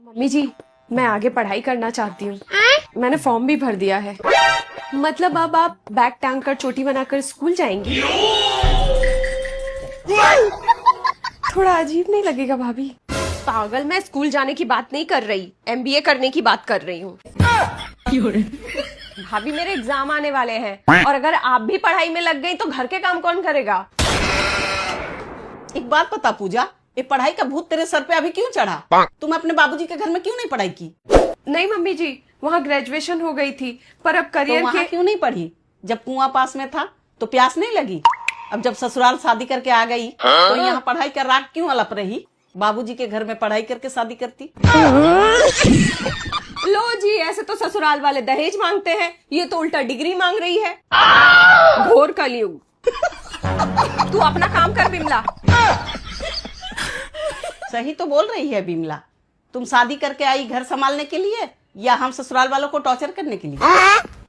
Mummy जी, मैं आगे पढ़ाई करना चाहती हूँ। मैंने फॉर्म भी भर दिया है। मतलब अब आप बैग टांग कर चोटी बनाकर स्कूल जाएंगी? थोड़ा अजीब नहीं लगेगा भाभी? पागल, मैं स्कूल जाने की बात नहीं कर रही, MBA करने की बात कर रही हूँ। भाभी, मेरे एग्जाम आने वाले हैं और अगर आप भी पढ़ाई में लग गई तो घर के काम कौन करेगा? एक बात बता पूजा, ये पढ़ाई का भूत तेरे सर पे अभी क्यों चढ़ा? तुम अपने बाबूजी के घर में क्यों नहीं पढ़ाई की? नहीं मम्मी जी, वहाँ ग्रेजुएशन हो गई थी, पर अब तो करियर वहाँ क्यों नहीं पढ़ी? जब कुआं पास में था तो प्यास नहीं लगी? अब जब ससुराल शादी करके आ गई तो यहाँ पढ़ाई का राग क्यों अलप रही? बाबूजी के घर में पढ़ाई करके शादी करती। लो जी, ऐसे तो ससुराल वाले दहेज मांगते हैं, ये तो उल्टा डिग्री मांग रही है। घोर कलयुग। तू अपना काम कर बिमला। सही तो बोल रही है बिमला। तुम शादी करके आई घर संभालने के लिए या हम ससुराल वालों को टॉर्चर करने के लिए?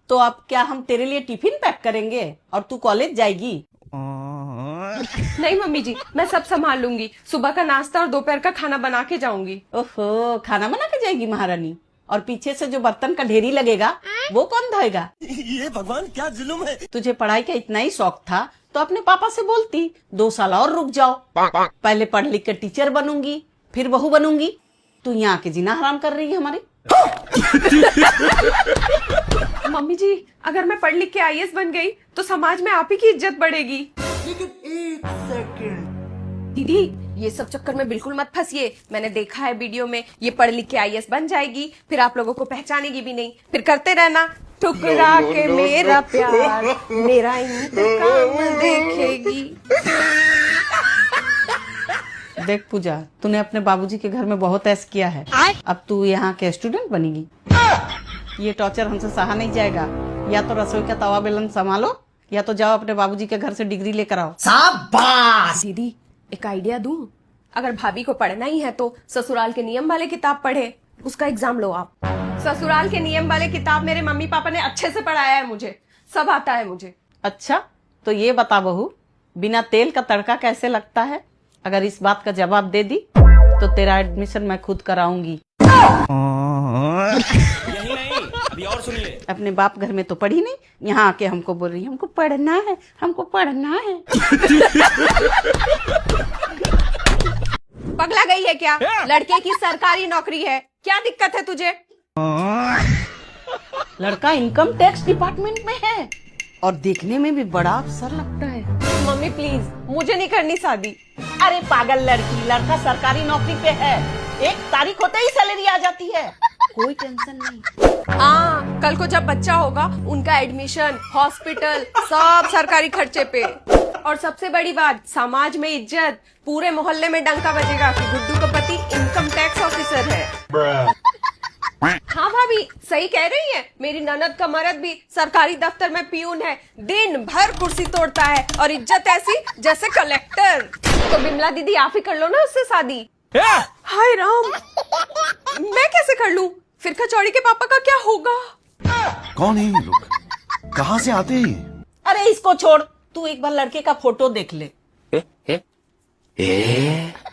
तो अब क्या हम तेरे लिए टिफिन पैक करेंगे और तू कॉलेज जाएगी? नहीं मम्मी जी, मैं सब संभाल लूंगी। सुबह का नाश्ता और दोपहर का खाना बना के जाऊंगी। ओहो, खाना बना के जाएगी महारानी? और पीछे से जो बर्तन का ढेरी लगेगा वो कौन धोएगा? ये भगवान क्या जुल्म है। तुझे पढ़ाई का इतना ही शौक था तो अपने पापा से बोलती 2 साल और रुक जाओ, पहले पढ़ लिख कर टीचर बनूंगी फिर बहू बनूंगी। तू यहाँ के जीना हराम कर रही है हमारे। मम्मी जी, अगर मैं पढ़ लिख के IAS बन गई तो समाज में आप ही की इज्जत बढ़ेगी। लेकिन एक सेकंड, दीदी, ये सब चक्कर में बिल्कुल मत फंसिए। मैंने देखा है वीडियो में, ये पढ़ लिख के IAS बन जाएगी, फिर आप लोगों को पहचानेगी भी नहीं, फिर करते रहना ठुकरा के मेरा प्यार, मेरा इंतकाम देखेगी। देख पूजा, तूने अपने बाबूजी के घर में बहुत ऐश किया है, अब तू यहाँ के स्टूडेंट बनेगी। ये टॉर्चर हमसे सहा नहीं जाएगा। या तो रसोई का तवा बेलन संभालो या तो जाओ अपने बाबूजी के घर से डिग्री लेकर आओ। शाबाश। दीदी, एक आइडिया दूं? अगर भाभी को पढ़ना ही है तो ससुराल के नियम वाले किताब पढ़े, उसका एग्जाम लो आप। ससुराल के नियम वाले किताब मेरे मम्मी पापा ने अच्छे से पढ़ाया है, मुझे सब आता है मुझे। अच्छा, तो ये बता बहू, बिना तेल का तड़का कैसे लगता है? अगर इस बात का जवाब दे दी तो तेरा एडमिशन मैं खुद कराऊंगी। यही नहीं, अभी और सुनिए। अपने बाप घर में तो पढ़ी नहीं, यहाँ आके हमको बोल रही है हमको पढ़ना है, हमको पढ़ना है। पगला गई है क्या? लड़के की सरकारी नौकरी है, क्या दिक्कत है तुझे? लड़का इनकम टैक्स डिपार्टमेंट में है और देखने में भी बड़ा अफसर लगता है। मम्मी प्लीज, मुझे नहीं करनी शादी। अरे पागल लड़की, लड़का सरकारी नौकरी पे है, 1 तारीख होते ही सैलरी आ जाती है, कोई टेंशन नहीं। हाँ, कल को जब बच्चा होगा उनका एडमिशन, हॉस्पिटल, सब सरकारी खर्चे पे। और सबसे बड़ी बात, समाज में इज्जत, पूरे मोहल्ले में डंका बजेगा कि गुड्डू का पति इनकम टैक्स ऑफिसर है। हाँ भाभी, सही कह रही है। मेरी ननद का मर्द भी सरकारी दफ्तर में पियून है, दिन भर कुर्सी तोड़ता है और इज्जत ऐसी जैसे कलेक्टर। तो बिमला दीदी, आप ही कर लो ना उससे शादी। हाय राम, मैं कैसे कर लूं? फिर कचौड़ी के पापा का क्या होगा? कौन है ये लोग? कहाँ से आते हैं? अरे इसको छोड़, तू एक बार लड़के का फोटो देख ले।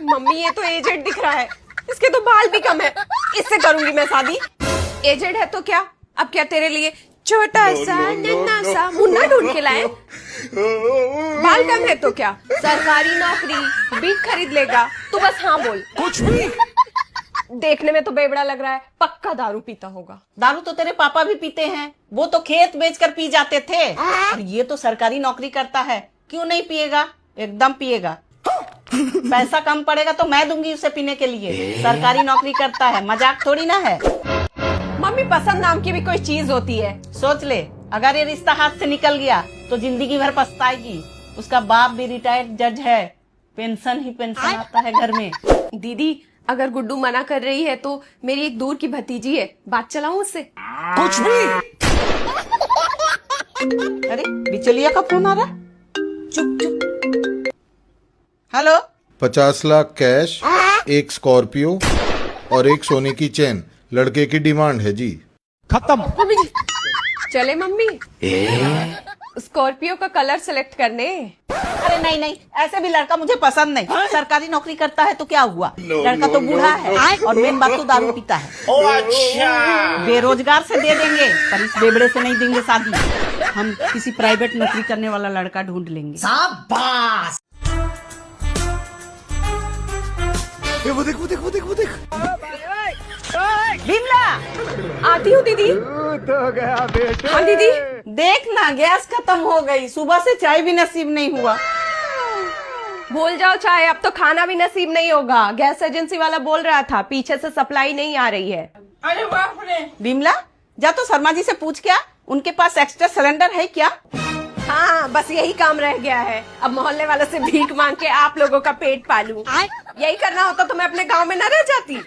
मम्मी, ये तो एजेड दिख रहा है, इसके तो बाल भी कम है, इससे करूंगी मैं शादी। एजेड है तो क्या, अब क्या तेरे लिए छोटा सा नन्हा सा मुन्ना ढूंढ के लाए? बाल कम है तो क्या, सरकारी नौकरी बीक खरीद लेगा। तू बस हाँ बोल। कुछ भी। देखने में तो बेवड़ा लग रहा है, पक्का दारू पीता होगा। दारू तो तेरे पापा भी पीते हैं, वो तो खेत बेचकर पी जाते थे, और ये तो सरकारी नौकरी करता है, क्यों नहीं पिएगा? एकदम पिएगा। पैसा कम पड़ेगा तो मैं दूंगी उसे पीने के लिए, सरकारी नौकरी करता है, मजाक थोड़ी ना है। मम्मी, पसंद नाम की भी कोई चीज होती है। सोच ले, अगर ये रिश्ता हाथ से निकल गया तो जिंदगी भर पछताएगी। उसका बाप भी रिटायर्ड जज है, पेंशन ही पेंशन आता है घर में। दीदी, अगर गुड्डू मना कर रही है तो मेरी एक दूर की भतीजी है, बात चलाऊं उससे? कुछ भी। अरे बिचौलिया का फोन आ रहा। चुप चुप। हेलो। 50 लाख कैश, 1 स्कॉर्पियो और 1 सोने की चेन लड़के की डिमांड है जी। खत्म। मम्मी जी, चले मम्मी। स्कॉर्पियो का कलर सेलेक्ट करने। अरे नहीं नहीं, ऐसे भी लड़का मुझे पसंद नहीं। सरकारी नौकरी करता है तो क्या हुआ, लड़का तो बूढ़ा है और मेन बात तो दारू पीता है। बेरोजगार से दे देंगे पर इस बेबड़े से नहीं देंगे शादी। हम किसी प्राइवेट नौकरी करने वाला लड़का ढूंढ लेंगे। शाबाश। वो देख वो देख वो देख वो देख। बिमला, आती हूँ दीदी। हाँ दीदी। देख ना गैस खत्म हो गई, सुबह से चाय भी नसीब नहीं हुआ। भूल जाओ चाय, अब तो खाना भी नसीब नहीं होगा। गैस एजेंसी वाला बोल रहा था पीछे से सप्लाई नहीं आ रही है। अरे बाप रे। बिमला, जा तो शर्मा जी से पूछ क्या, उनके पास एक्स्ट्रा सिलेंडर है क्या? हाँ, बस यही काम रह गया है। अब मोहल्ले वालों से भीख मांग के आप लोगों का पेट पालूं। यही करना होता तो मैं अपने गांव में न रह जाती।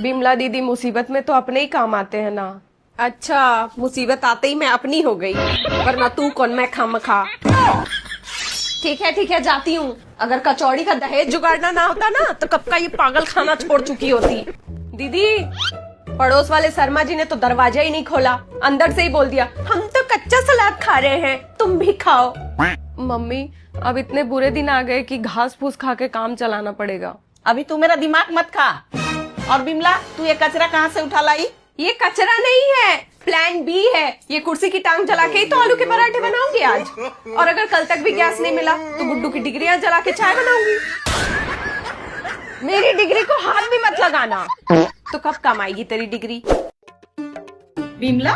बिमला दीदी, मुसीबत में तो अपने ही काम आते हैं ना। अच्छा, मुसीबत आते ही मैं अपनी हो गई, वरना तू कौन मैं खामखा। ठीक है जाती हूँ। अगर कचौड़ी का दहेज जुगाड़ना ना होता ना तो कब का ये पागल खाना छोड़ चुकी होती। दीदी, पड़ोस वाले शर्मा जी ने तो दरवाजा ही नहीं खोला, अंदर से ही बोल दिया हम तो कच्चा सलाद खा रहे हैं, तुम भी खाओ। मम्मी, अब इतने बुरे दिन आ गए कि घास फूस खा के काम चलाना पड़ेगा। अभी तू मेरा दिमाग मत खा। और बिमला, तू ये कचरा कहाँ से उठा लाई? ये कचरा नहीं है, प्लान बी है। ये कुर्सी की टांग जला के ही तो आलू के पराठे बनाऊंगी आज। और अगर कल तक भी गैस नहीं मिला तो गुड्डू की डिग्रियां जला के चाय बनाऊंगी। मेरी डिग्री को हाथ भी मत लगाना। तो कब काम आएगी तेरी डिग्री? बिमला,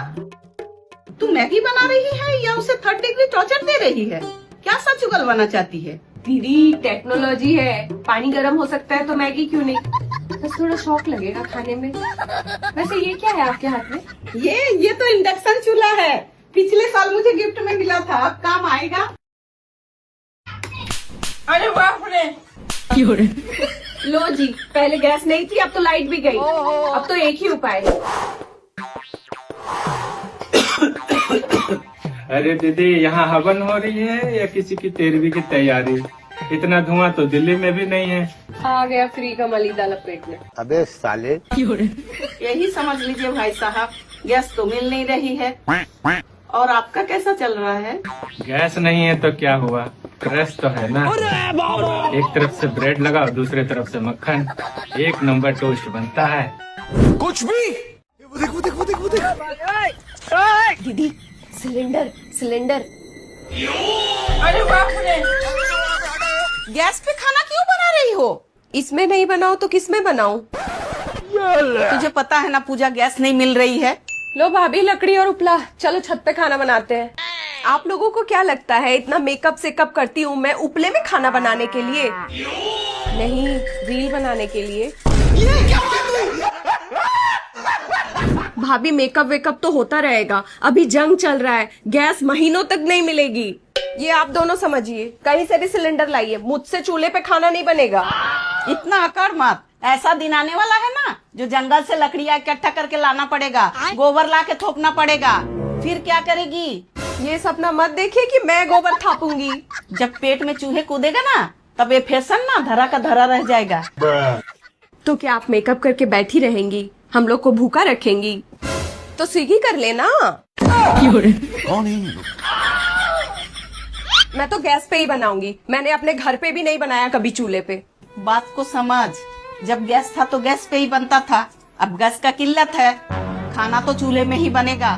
तू मैगी बना रही है या उसे 3rd डिग्री टॉर्चर दे रही है? क्या सच उगलवाना चाहती है? दीदी, टेक्नोलॉजी है, पानी गर्म हो सकता है तो मैगी क्यों नहीं। बस थोड़ा शौक लगेगा खाने में। वैसे ये क्या है आपके हाथ में? ये तो इंडक्शन चूल्हा है, पिछले साल मुझे गिफ्ट में मिला था, अब काम आएगा। अरे बाप रे। लो जी, पहले गैस नहीं थी, अब तो लाइट भी गई। अब तो एक ही उपाय है। अरे दीदी, यहाँ हवन हो रही है या किसी की तेरहवीं की तैयारी? इतना धुआं तो दिल्ली में भी नहीं है। आ गया फ्री का मलीदा लपेट में। अबे साले। यही समझ लीजिए भाई साहब, गैस तो मिल नहीं रही है। और आपका कैसा चल रहा है? गैस नहीं है तो क्या हुआ, क्रश तो है ना। एक तरफ से ब्रेड लगाओ, दूसरे तरफ से मक्खन, एक नंबर टोस्ट बनता है। कुछ भी। वो देख वो देख वो देख वो देख। दीदी, सिलेंडर। अरे बाप रे। गैस पे खाना क्यों बना रही हो? इसमें नहीं बनाओ तो किस में बनाऊं? तुझे पता है ना पूजा, गैस नहीं मिल रही है। लो भाभी, लकड़ी और उपला, चलो छत पे खाना बनाते हैं। आप लोगों को क्या लगता है इतना मेकअप सेकअप करती हूँ मैं उपले में खाना बनाने के लिए? नहीं, रील बनाने के लिए। भाभी, मेकअप वेकअप तो होता रहेगा, अभी जंग चल रहा है, गैस महीनों तक नहीं मिलेगी। ये आप दोनों समझिए, कहीं से भी सिलेंडर लाइए, मुझसे चूल्हे पे खाना नहीं बनेगा। इतना अकड़ मत, ऐसा दिन आने वाला है ना जो जंगल से लकड़ियाँ इकट्ठा करके लाना पड़ेगा, गोबर ला के थोपना पड़ेगा। फिर क्या करेगी? ये सपना मत देखिए कि मैं गोबर थापूंगी। जब पेट में चूहे कूदेगा ना, तब ये फैशन ना धरा का धरा रह जाएगा। तो क्या आप मेकअप करके बैठी रहेंगी, हम लोग को भूखा रखेंगी? तो स्विगी कर लेना। कौन है ये लोग? मैं तो गैस पे ही बनाऊंगी, मैंने अपने घर पे भी नहीं बनाया कभी चूल्हे पे। बात को समझ, जब गैस था तो गैस पे ही बनता था, अब गैस का किल्लत है, खाना तो चूल्हे में ही बनेगा।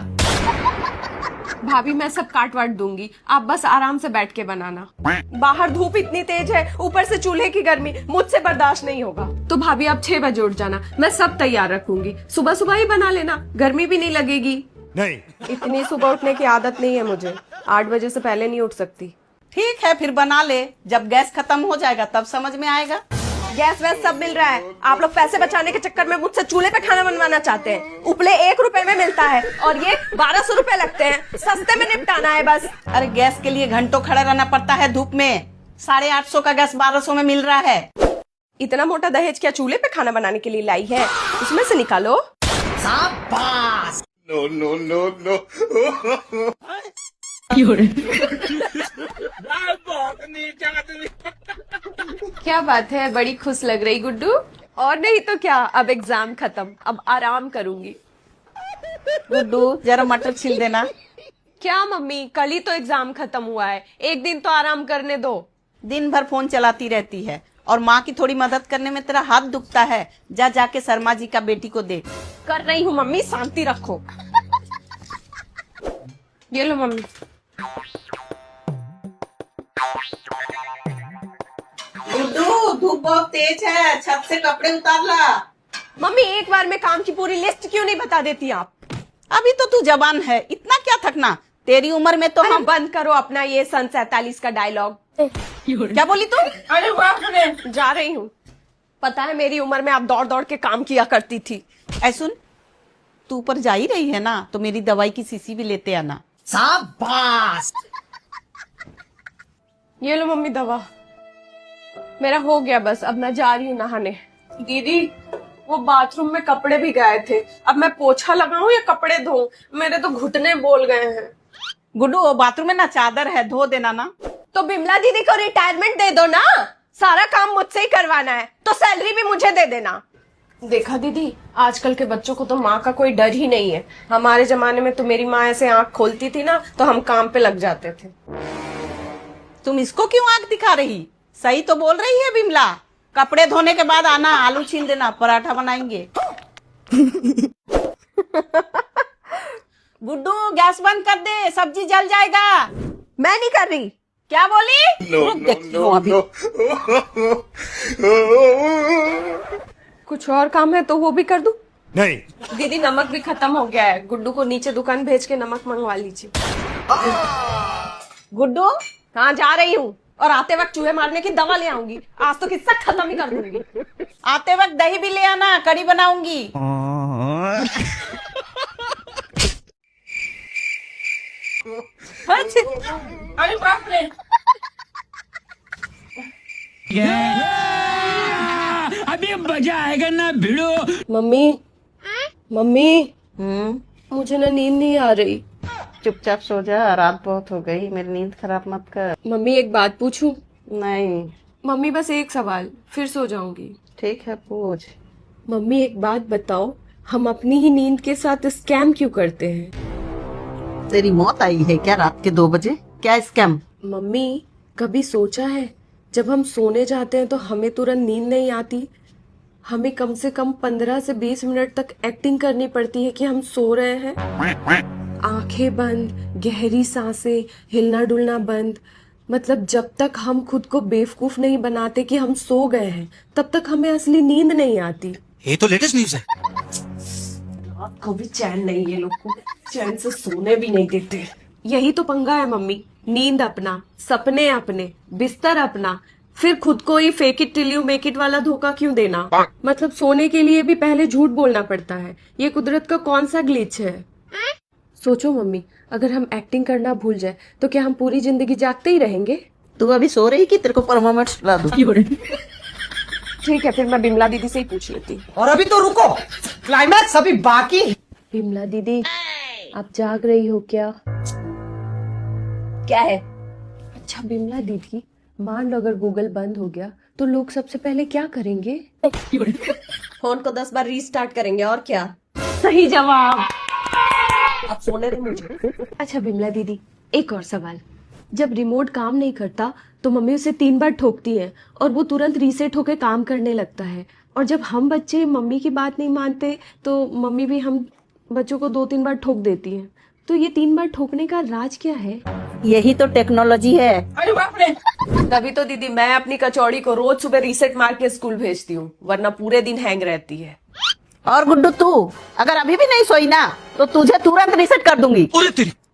भाभी, मैं सब काट वाट दूंगी, आप बस आराम से बैठ के बनाना। बाहर धूप इतनी तेज है, ऊपर से चूल्हे की गर्मी मुझसे बर्दाश्त नहीं होगा। तो भाभी, आप 6 बजे उठ जाना, मैं सब तैयार रखूंगी, सुबह सुबह ही बना लेना, गर्मी भी नहीं लगेगी। नहीं। इतनी सुबह उठने की आदत नहीं है मुझे, 8 बजे से पहले नहीं उठ सकती। ठीक है, फिर बना ले, जब गैस खत्म हो जाएगा तब समझ में आएगा। गैस वैस सब मिल रहा है, आप लोग पैसे बचाने के चक्कर में मुझसे चूल्हे पे खाना बनवाना चाहते हैं। उपले 1 रुपए में मिलता है और ये 1200 रुपए लगते हैं, सस्ते में निपटाना है बस। अरे गैस के लिए घंटों खड़ा रहना पड़ता है धूप में, 850 का गैस 1200 में मिल रहा है। इतना मोटा दहेज क्या चूल्हे पे खाना बनाने के लिए लाई है? उसमें से निकालो। शाबाश। No no no no. क्या बात है, बड़ी खुश लग रही गुड्डू। और नहीं तो क्या, अब एग्जाम खत्म, अब आराम करूंगी। गुड्डू, जरा मटर छील देना। क्या मम्मी, कल ही तो एग्जाम खत्म हुआ है, एक दिन तो आराम करने दो। दिन भर फोन चलाती रहती है और माँ की थोड़ी मदद करने में तेरा हाथ दुखता है। जा जाके शर्मा जी का बेटी को देख। कर रही हूँ मम्मी, शांति रखो। ये लो मम्मी। गुड्डू, धूप बहुत तेज है, छत से कपड़े उतार ला। मम्मी एक बार में काम की पूरी लिस्ट क्यों नहीं बता देती आप? अभी तो तू जवान है, इतना क्या थकना। तेरी उम्र में तो अरे हम। बंद करो अपना ये सन 47 का डायलॉग। क्या बोली तू? अरे बाप रे, जा रही हूँ। पता है मेरी उम्र में आप दौड़ दौड़ के काम किया करती थी। ऐ सुन, तू ऊपर जा ही रही है ना, तो मेरी दवाई की शीशी भी लेते आना। शाबाश। ये लो मम्मी दवा। मेरा हो गया बस, अब मैं जा रही हूँ नहाने। दीदी वो बाथरूम में कपड़े भी गए थे, अब मैं पोछा लगाऊं या कपड़े धोऊं? मेरे तो घुटने बोल गए हैं। गुड्डू, वो बाथरूम में ना चादर है, धो देना ना। तो बिमला दीदी को रिटायरमेंट दे दो ना, सारा काम मुझसे ही करवाना है, तो सैलरी भी मुझे दे देना। देखा दीदी, आजकल के बच्चों को तो माँ का कोई डर ही नहीं है। हमारे जमाने में तो मेरी माँ ऐसे आंख खोलती थी ना तो हम काम पे लग जाते थे। तुम इसको क्यों आंख दिखा रही? सही तो बोल रही है बिमला। कपड़े धोने के बाद आना, आलू छील देना, पराठा बनाएंगे। गुड्डू, गैस बंद कर दे, सब्जी जल जाएगा। मैं नहीं कर रही। क्या बोली? रुक, देखती हूँ अभी। कुछ और काम है तो वो भी कर दूं? नहीं। दीदी नमक भी खत्म हो गया है, गुड्डू को नीचे दुकान भेज के नमक मंगवा लीजिए। गुड्डू, हाँ जा रही हूँ, और आते वक्त चूहे मारने की दवा ले आऊंगी। आज तो किस्सा खत्म ही कर दूंगी। आते वक्त दही भी ले आना, कड़ी बनाऊंगी। अरे बाप रे, अभी मजा आएगा ना भिड़ो। मम्मी मम्मी, मुझे ना नींद नहीं आ रही। चुपचाप सो जा, रात बहुत हो गई, मेरी नींद खराब मत कर। मम्मी एक बात पूछूं? नहीं। मम्मी बस एक सवाल, फिर सो जाऊंगी। ठीक है, पूछ। मम्मी एक बात बताओ, हम अपनी ही नींद के साथ स्कैम क्यों करते हैं? तेरी मौत आई है क्या रात के 2 बजे? क्या स्कैम? मम्मी कभी सोचा है, जब हम सोने जाते हैं तो हमें तुरंत नींद नहीं आती, हमें कम से कम 15 से 20 मिनट तक एक्टिंग करनी पड़ती है कि हम सो रहे हैं। आंखें बंद, गहरी सांसें, हिलना डुलना बंद। मतलब जब तक हम खुद को बेवकूफ नहीं बनाते कि हम सो गए हैं, तब तक हमें असली नींद नहीं आती। ये तो लेटेस्ट न्यूज़ है। रात को भी चैन नहीं, ये लोग को चैन से सोने भी नहीं देते। यही तो पंगा है मम्मी, नींद अपना, सपने अपने, बिस्तर अपना, फिर खुद को ही fake it till you make it वाला धोखा क्यों देना? मतलब सोने के लिए भी पहले झूठ बोलना पड़ता है। ये कुदरत का कौन सा ग्लिच है? सोचो मम्मी, अगर हम एक्टिंग करना भूल जाए तो क्या हम पूरी जिंदगी जागते ही रहेंगे? तू अभी सो रही कि तेरे को परमानेंट सुला दूं? ठीक है, फिर मैं बिमला दीदी से ही पूछ लेती। और अभी तो रुको, क्लाइमैक्स अभी बाकी। बिमला दीदी, आप जाग रही हो क्या? क्या है? अच्छा बिमला दीदी, मान लो अगर गूगल बंद हो गया तो लोग सबसे पहले क्या करेंगे? फोन को 10 बार रीस्टार्ट करेंगे, और क्या? सही जवाब। अब सोने दे मुझे। अच्छा बिमला दीदी, एक और सवाल। जब रिमोट काम नहीं करता तो मम्मी उसे 3 बार ठोकती है और वो तुरंत रीसेट होकर काम करने लगता है, और जब हम बच्चे मम्मी की बात नहीं मानते तो मम्मी भी हम बच्चों को 2-3 बार ठोक देती है। तो ये 3 बार ठोकने का राज क्या है? यही तो टेक्नोलॉजी है। अरे बाप रे, तभी तो दीदी मैं अपनी कचौड़ी को रोज सुबह रीसेट मार के स्कूल भेजती हूँ, वरना पूरे दिन हैंग रहती है। और गुड्डू, तू अगर अभी भी नहीं सोई ना तो तुझे तुरंत रीसेट कर दूंगी।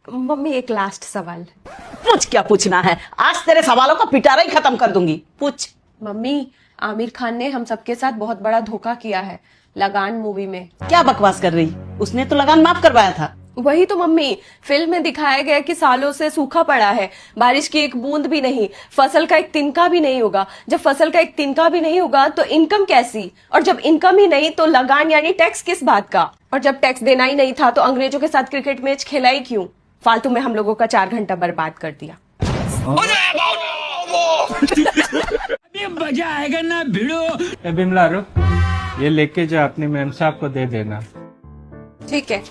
मम्मी एक लास्ट सवाल। पूछ, क्या पूछना है? आज तेरे सवालों का पिटारा ही खत्म कर दूंगी। पूछ। मम्मी, आमिर खान ने हम सबके साथ बहुत बड़ा धोखा किया है लगान मूवी में। क्या बकवास कर रही? उसने तो लगान माफ करवाया था। वही तो मम्मी, फिल्म में दिखाया गया कि सालों से सूखा पड़ा है, बारिश की एक बूंद भी नहीं, फसल का एक तिनका भी नहीं होगा। जब फसल का एक तिनका भी नहीं होगा तो इनकम कैसी? और जब इनकम ही नहीं तो लगान यानी टैक्स किस बात का? और जब टैक्स देना ही नहीं था तो अंग्रेजों के साथ क्रिकेट मैच खेला ही क्यों? फालतू में हम लोगों का 4 घंटा बर्बाद कर दिया। अभी मजा आएगा ना भिड़ो। ए बिमला रुक, ये लेके जा अपनी मैम साहब को दे देना। ठीक है।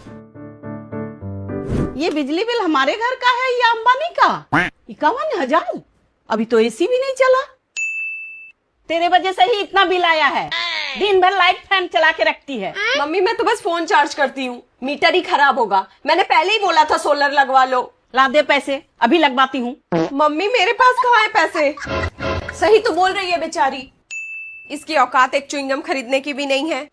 ये बिजली बिल हमारे घर का है या अंबानी का? 51,000। अभी तो एसी भी नहीं चला। तेरे वजह से ही इतना बिल आया है। दिन भर लाइट फैन चला के रखती है। मम्मी मैं तो बस फोन चार्ज करती हूँ, मीटर ही खराब होगा। मैंने पहले ही बोला था सोलर लगवा लो। ला दे पैसे, अभी लगवाती हूँ। मम्मी मेरे पास कहाँ है पैसे? सही तो बोल रही है बेचारी, इसकी औकात एक च्युइंगम खरीदने की भी नहीं है।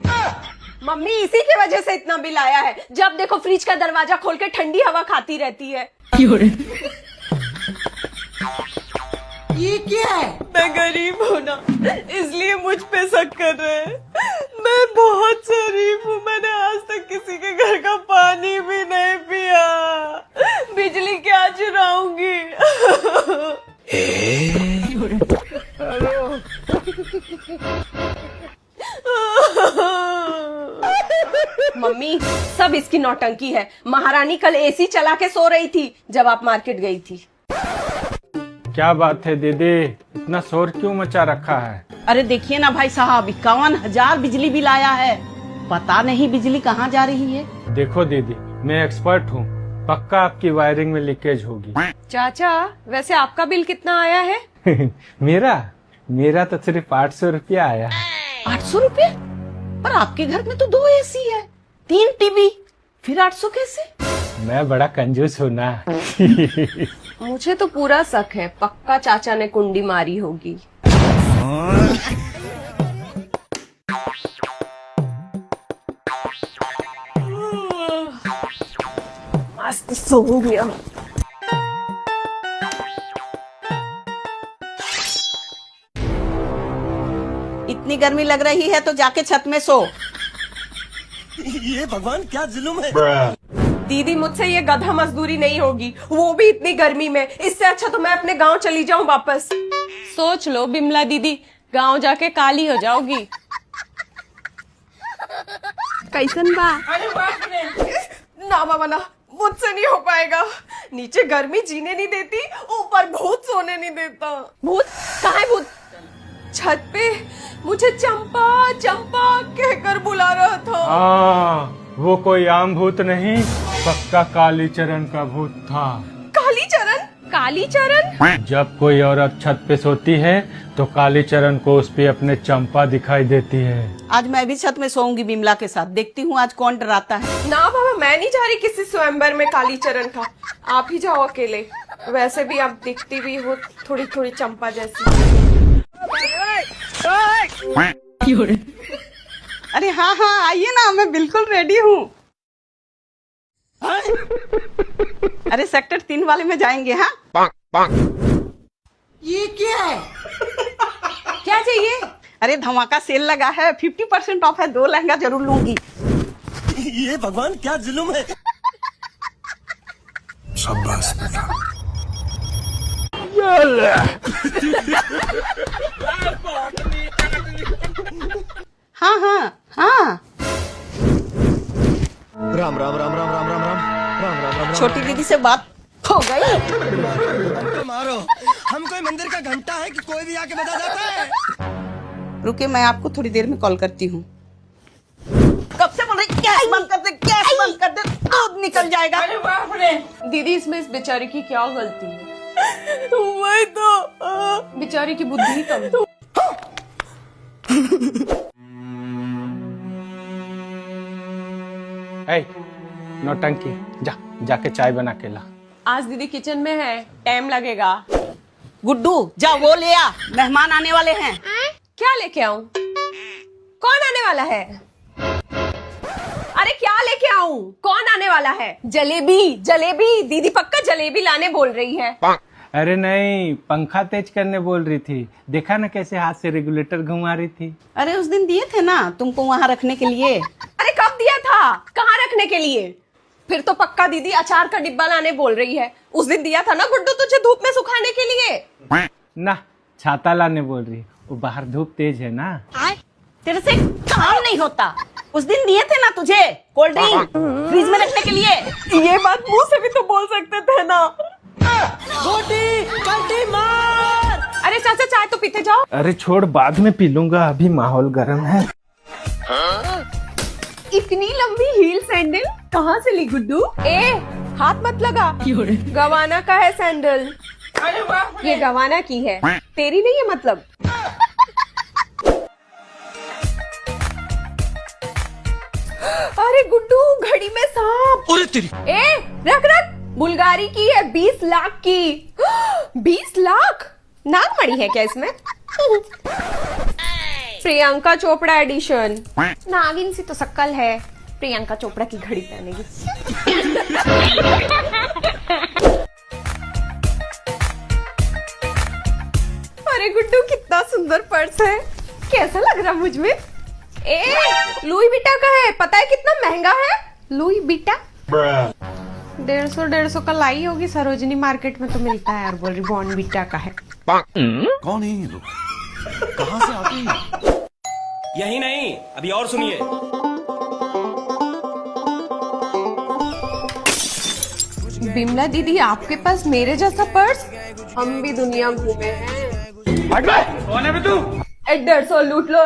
मम्मी इसी की वजह से इतना बिल आया है। जब देखो फ्रिज का दरवाजा खोल के ठंडी हवा खाती रहती है। ये क्या है? मैं गरीब हूँ ना, इसलिए मुझ पे शक कर रहे हैं। मैं बहुत शरीफ हूँ, मैंने आज तक किसी के घर का पानी भी नहीं पिया। बिजली क्या चुराऊंगी? मम्मी सब इसकी नौटंकी है। महारानी कल एसी चला के सो रही थी जब आप मार्केट गई थी। क्या बात है दीदी, इतना शोर क्यों मचा रखा है? अरे देखिए ना भाई साहब, 51,000 बिजली बिल आया है। पता नहीं बिजली कहाँ जा रही है। देखो दीदी, मैं एक्सपर्ट हूँ, पक्का आपकी वायरिंग में लीकेज होगी। चाचा वैसे आपका बिल कितना आया है? मेरा तो सिर्फ 800 रुपया आया। 800 रुपए? पर आपके घर में तो 2 एसी है, 3 टीवी, फिर 800 कैसे? मैं बड़ा कंजूस हूँ ना। मुझे तो पूरा शक है, पक्का चाचा ने कुंडी मारी होगी। मस्त सो गया। इतनी गर्मी लग रही है तो जाके छत में सो। ये भगवान क्या जुल्म है। दीदी मुझसे ये गधा मजदूरी नहीं होगी, वो भी इतनी गर्मी में। इससे अच्छा तो मैं अपने गांव चली जाऊं वापस। सोच लो बिमला दीदी, गांव जाके काली हो जाओगी। कैसन बा? ना बाबा ना, मुझसे नहीं हो पाएगा। नीचे गर्मी जीने नहीं देती, ऊपर भूत सोने नहीं देता। भूत? कहाँ है भूत? छत पे मुझे चंपा चंपा कहकर बुला रहा था। वो कोई आम भूत नहीं, पक्का कालीचरण का भूत था। कालीचरण? कालीचरण? जब कोई औरत छत पे सोती है तो कालीचरण को उस पे अपने चंपा दिखाई देती है। आज मैं भी छत में सोऊंगी बिमला के साथ, देखती हूँ आज कौन डराता है। ना बाबा, मैं नहीं जा रही किसी स्वयंवर में कालीचरण का। आप ही जाओ अकेले। वैसे भी आप दिखती भी हो थोड़ी थोड़ी चंपा जैसी। अरे हाँ हाँ आइए ना, मैं बिल्कुल रेडी हूँ। अरे सेक्टर 3 वाले में जाएंगे। हाँ ये क्या है? क्या चाहिए? अरे धमाका सेल लगा है, 50% ऑफ है, 2 लहंगा जरूर लूंगी। ये भगवान क्या जुल्म है। शाबाश बेटा। हाँ हाँ हाँ। राम राम राम राम राम राम राम राम राम राम। छोटी दीदी से बात हो गई। मारो, हम कोई मंदिर का घंटा है कि कोई भी आके बजा जाता है। रुके, मैं आपको थोड़ी देर में कॉल करती हूँ। कब से बोल रही, गैस बंद कर दे, गैस बंद कर दे, दूध निकल जाएगा। दीदी इसमें इस बेचारी की क्या गलती है? वही तो बेचारी की बुद्धि कम है। नौटंकी, जाके चाय बना के ला। आज दीदी किचन में है, टाइम लगेगा। गुड्डू जा वो ले आ, मेहमान आने वाले हैं। क्या लेके आऊं? कौन आने वाला है? अरे क्या लेके आऊं? कौन आने वाला है? जलेबी जलेबी। दीदी पक्का जलेबी लाने बोल रही है। अरे नहीं, पंखा तेज करने बोल रही थी। देखा ना कैसे हाथ से रेगुलेटर घुमा रही थी। अरे उस दिन दिए थे ना तुमको वहाँ रखने के लिए। अरे कब दिया था? कहाँ रखने के लिए? फिर तो पक्का दीदी अचार का डिब्बा लाने बोल रही है। उस दिन दिया था ना गुड्डू तुझे धूप में सुखाने के लिए। ना, छाता लाने बोल रही, वो बाहर धूप तेज है ना। तेरे से काम नहीं होता। उस दिन दिए थे ना तुझे कोल्ड ड्रिंक फ्रिज में रखने के लिए। ये बात मुंह से भी तो बोल सकते थे ना। मार। अरे चाचा चाय तो पीते जाओ। अरे छोड़, बाद में पी लूंगा, अभी माहौल गर्म है। इतनी लंबी हील सैंडल कहाँ से ली गुड्डू? हाथ मत लगा, गवाना का है सैंडल। ये गवाना की है, तेरी नहीं है मतलब। अरे गुड्डू, घड़ी में सांप। अरे तेरी ए रख रख, बुल्गारी की है, 20 लाख की। 20 लाख? नागमणि है क्या इसमें? प्रियंका चोपड़ा एडिशन। नागिन सी तो शक्ल है, प्रियंका चोपड़ा की घड़ी पहनेगी। अरे गुड्डू, कितना सुंदर पर्स है, कैसा लग रहा मुझ में? ए लुई बीटा का है, पता है कितना महंगा है? लुई बीटा 150 का लाई होगी, सरोजनी मार्केट में तो मिलता है यार, बोल रही बॉर्न बीटा का है। कौन है ये लोग? कहाँ से आते हैं? यही नहीं, अभी और सुनिए। बिमला दीदी, आपके पास मेरे जैसा पर्स? हम भी दुनिया घूमे हैं। कौन है बे तू? 150 लूट लो।